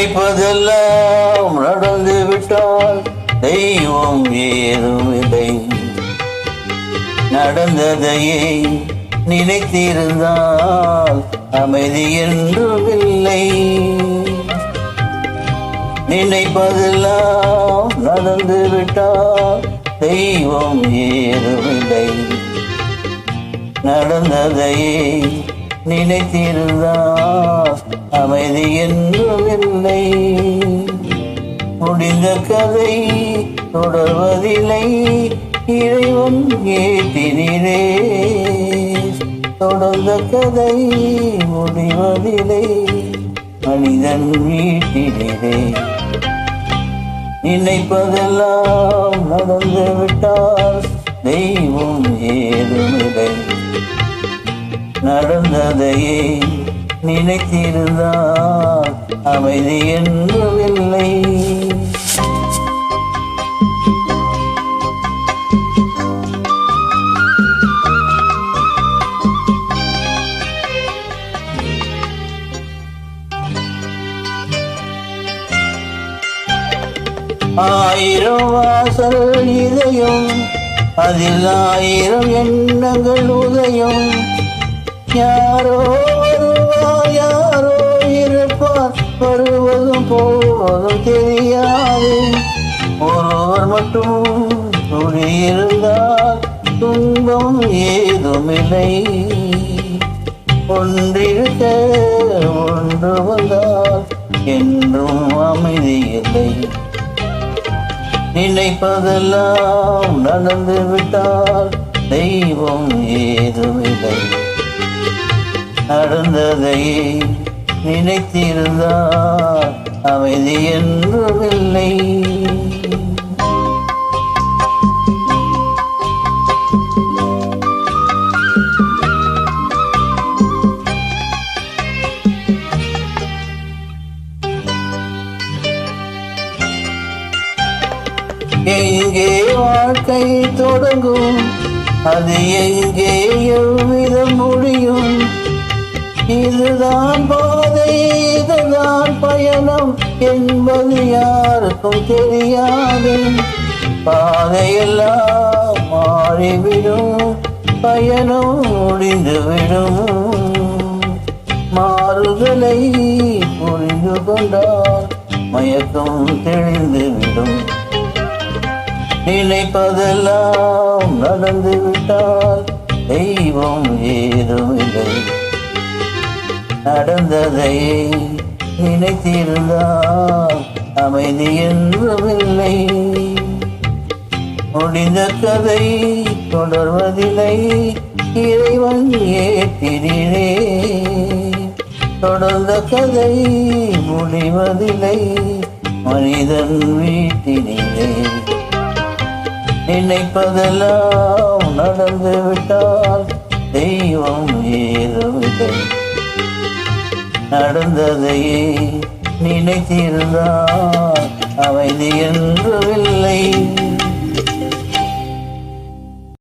நினைப்பதெல்லாம் நடந்து விட்டால் தெய்வம் ஏதுமில்லை. நடந்ததையே நினைத்திருந்தால் அமைதி என்றுமில்லை. நினைப்பதெல்லாம் நடந்து விட்டால் தெய்வம் ஏதுமில்லை. நடந்ததையே நினைத்திருந்தால் அமைதி என்றுமில்லை. முடிந்த கதை தொடர்வதில்லை, இறைவன் ஏற்றினே. தொடர்ந்த கதை முடிவதில்லை, மனிதன் வீட்டினே. நினைப்பதெல்லாம் நடந்து விட்டால் தெய்வம் ஏதுமில்லை. நடந்ததையே நினைத்திருந்தால் அமைதி என்றுமில்லை. ஆயிரம் வாசல் இதயம், அதில் ஆயிரம் எண்ணங்கள் உதயம். யாரோ வருவார், யாரோ இருப்பார், வருவதும் போவதும் தெரியாது. ஒருவர் மட்டும் துணியிருந்தால் துன்பம் ஏதுமில்லை. ஒன்றிருக்க ஒன்று வந்தால் என்றும் அமைதி இல்லை. நினைப்பதெல்லாம் நடந்து விட்டால் தெய்வம் ஏதுமில்லை. நடந்ததையே நினைத்திருந்தால் அமைதி என்றுமில்லை. எங்கே வாழ்க்கை தொடங்கும், அது எங்கே எவ்விதம் முடியும்? இதுதான் பாதை, இதுதான் பயணம் என்பது யாருக்கும் தெரியாது. பாதையெல்லாம் மாறிவிடும், பயணம் முடிந்துவிடும். மாறுதலை புரிந்து கொண்டால் மயக்கம் தெளிந்துவிடும். நினைப்பதெல்லாம் நடந்து விட்டால் தெய்வம் ஏதுமில்லை. நடந்ததையே நினைத்திருந்தால் அமைதி என்றுமில்லை. முடிந்த கதை தொடர்வதில்லை, இறைவன் ஏற்றினே. தொடர்ந்த கதை முடிவதில்லை, மனிதன் வீட்டினே. நினைப்பதெல்லாம் நடந்து விட்டால் தெய்வம் ஏதுமில்லை. நடந்ததையே நினைத்திருந்தால் அமைதி என்றுமில்லை.